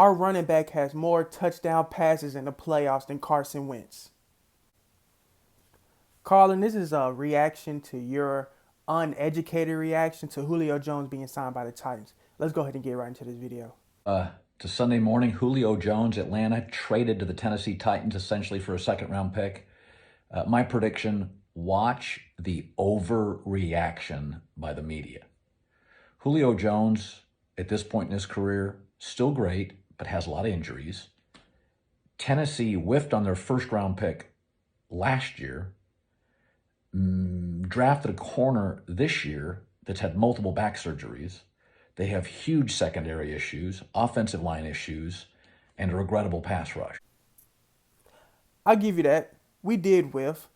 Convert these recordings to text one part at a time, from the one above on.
our running back has more touchdown passes in the playoffs than Carson Wentz. Colin, this is a reaction to your uneducated reaction to Julio Jones being signed by the Titans. Let's go ahead and get right into this video. To Sunday morning, Julio Jones, Atlanta, traded to the Tennessee Titans essentially for a second-round pick. My prediction, watch the overreaction by the media. Julio Jones, at this point in his career, still great, but has a lot of injuries. Tennessee whiffed on their first-round pick last year, drafted a corner this year that's had multiple back surgeries. They have huge secondary issues, offensive line issues, and a regrettable pass rush. I'll give you that. We did whiff.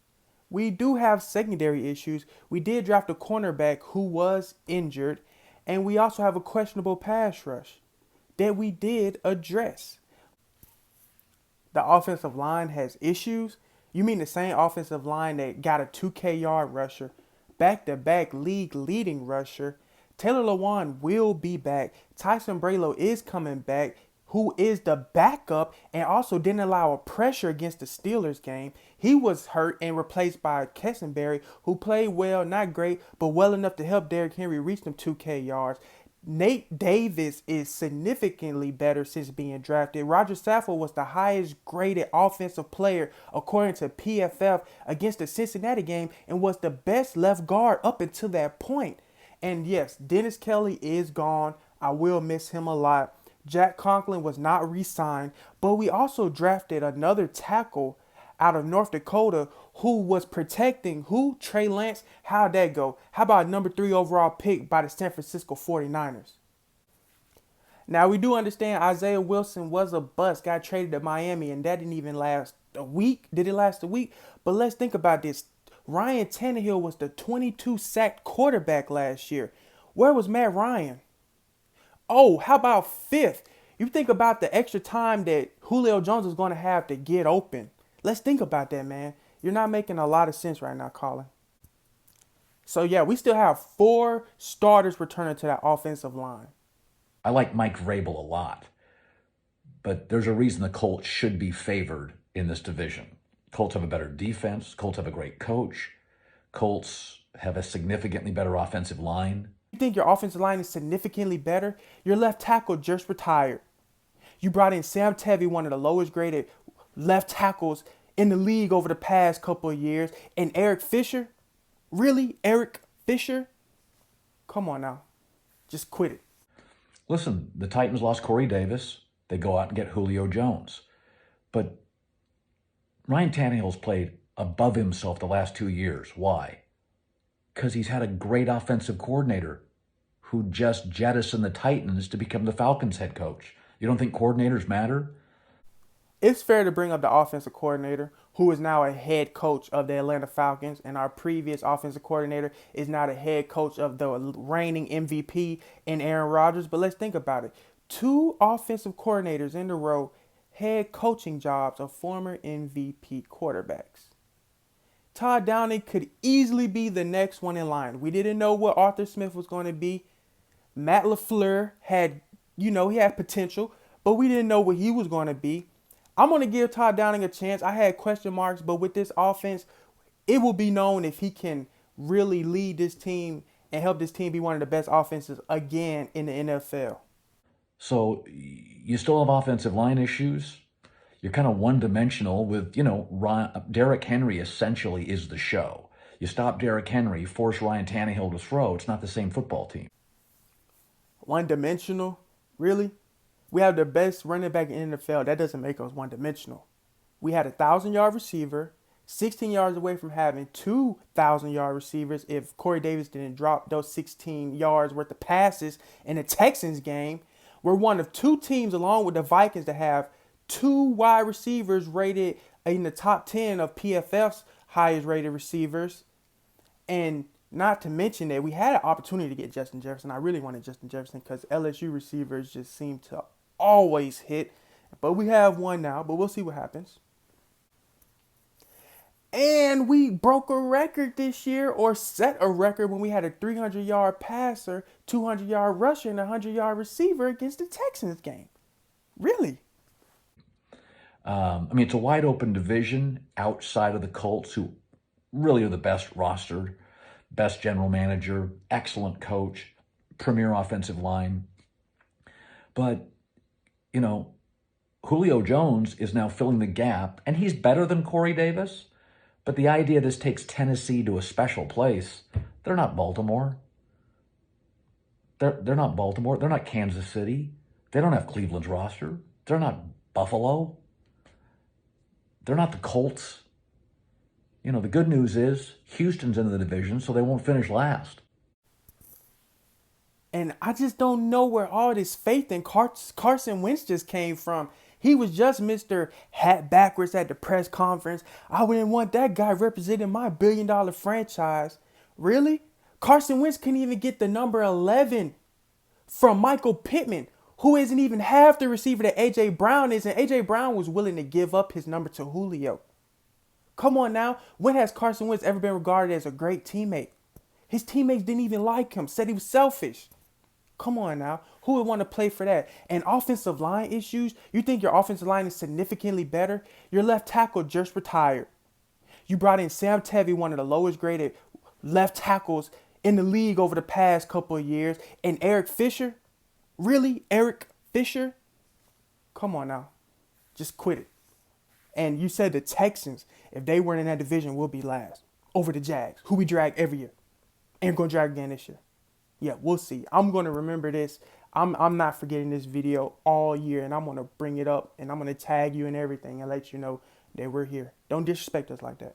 We do have secondary issues. We did draft a cornerback who was injured, and we also have a questionable pass rush that we did address. The offensive line has issues. You mean the same offensive line that got a 2K yard rusher, back-to-back league leading rusher? Taylor Lewan will be back. Tyson Braylow is coming back, who is the backup and also didn't allow a pressure against the Steelers game. He was hurt and replaced by Kessenberry, who played well, not great, but well enough to help Derrick Henry reach them 2K yards. Nate Davis is significantly better since being drafted. Roger Saffold was the highest graded offensive player according to PFF against the Cincinnati game and was the best left guard up until that point. And yes, Dennis Kelly is gone. I will miss him a lot. Jack Conklin was not re-signed, but we also drafted another tackle out of North Dakota who was protecting who? Trey Lance. How'd that go? How about number 3 overall pick by the San Francisco 49ers? Now, we do understand Isaiah Wilson was a bust, got traded to Miami, and that didn't even last a week. Did it last a week? But let's think about this. Ryan Tannehill was the 22 sacked quarterback last year. Where was Matt Ryan? Oh, how about 5th? You think about the extra time that Julio Jones is going to have to get open. Let's think about that, man. You're not making a lot of sense right now, Colin. So, yeah, we still have 4 starters returning to that offensive line. I like Mike Vrabel a lot, but there's a reason the Colts should be favored in this division. Colts have a better defense. Colts have a great coach. Colts have a significantly better offensive line. You think your offensive line is significantly better? Your left tackle just retired. You brought in Sam Tevy, one of the lowest graded left tackles in the league over the past couple of years. And Eric Fisher? Really? Eric Fisher? Come on now. Just quit it. Listen, the Titans lost Corey Davis. They go out and get Julio Jones. But Ryan Tannehill's played above himself the last 2 years. Why? Because he's had a great offensive coordinator who just jettisoned the Titans to become the Falcons head coach. You don't think coordinators matter? It's fair to bring up the offensive coordinator, who is now a head coach of the Atlanta Falcons, and our previous offensive coordinator is now the head coach of the reigning MVP in Aaron Rodgers. But let's think about it. 2 offensive coordinators in a row, head coaching jobs of former MVP quarterbacks. Todd Downing could easily be the next one in line. We didn't know what Arthur Smith was going to be. Matt LaFleur had, he had potential, but we didn't know what he was going to be. I'm going to give Todd Downing a chance. I had question marks, but with this offense, it will be known if he can really lead this team and help this team be one of the best offenses again in the NFL. So you still have offensive line issues. You're kind of one-dimensional with, Derrick Henry essentially is the show. You stop Derrick Henry, force Ryan Tannehill to throw. It's not the same football team. One-dimensional? Really? We have the best running back in the NFL. That doesn't make us one-dimensional. We had a 1,000-yard receiver, 16 yards away from having 2,000-yard receivers if Corey Davis didn't drop those 16 yards worth of passes in the Texans game. We're one of 2 teams, along with the Vikings, that have 2 wide receivers rated in the top 10 of PFF's highest rated receivers. And not to mention that we had an opportunity to get Justin Jefferson. I really wanted Justin Jefferson because LSU receivers just seem to always hit. But we have one now, but we'll see what happens. And we broke a record this year, or set a record, when we had a 300-yard passer, 200-yard rusher, and a 100-yard receiver against the Texans game. Really? I mean, it's a wide open division outside of the Colts, who really are the best rostered, best general manager, excellent coach, premier offensive line. But, you know, Julio Jones is now filling the gap, and he's better than Corey Davis. But the idea this takes Tennessee to a special place, they're not Baltimore. They're not Baltimore. They're not Kansas City. They don't have Cleveland's roster. They're not Buffalo. They're not the Colts. You know, the good news is Houston's in the division, so they won't finish last. And I just don't know where all this faith in Carson Wentz just came from. He was just Mr. Hat backwards at the press conference. I wouldn't want that guy representing my billion-dollar franchise. Really? Carson Wentz couldn't even get the number 11 from Michael Pittman, who isn't even half the receiver that A.J. Brown is. And A.J. Brown was willing to give up his number to Julio. Come on now. When has Carson Wentz ever been regarded as a great teammate? His teammates didn't even like him, said he was selfish. Come on now. Who would want to play for that? And offensive line issues? You think your offensive line is significantly better? Your left tackle just retired. You brought in Sam Tevy, one of the lowest graded left tackles in the league over the past couple of years. And Eric Fisher? Really? Eric Fisher? Come on now. Just quit it. And you said the Texans, if they weren't in that division, will be last. Over the Jags, who we drag every year. And going to drag again this year. Yeah, we'll see. I'm going to remember this. I'm not forgetting this video all year, and I'm going to bring it up, and I'm going to tag you and everything and let you know that we're here. Don't disrespect us like that.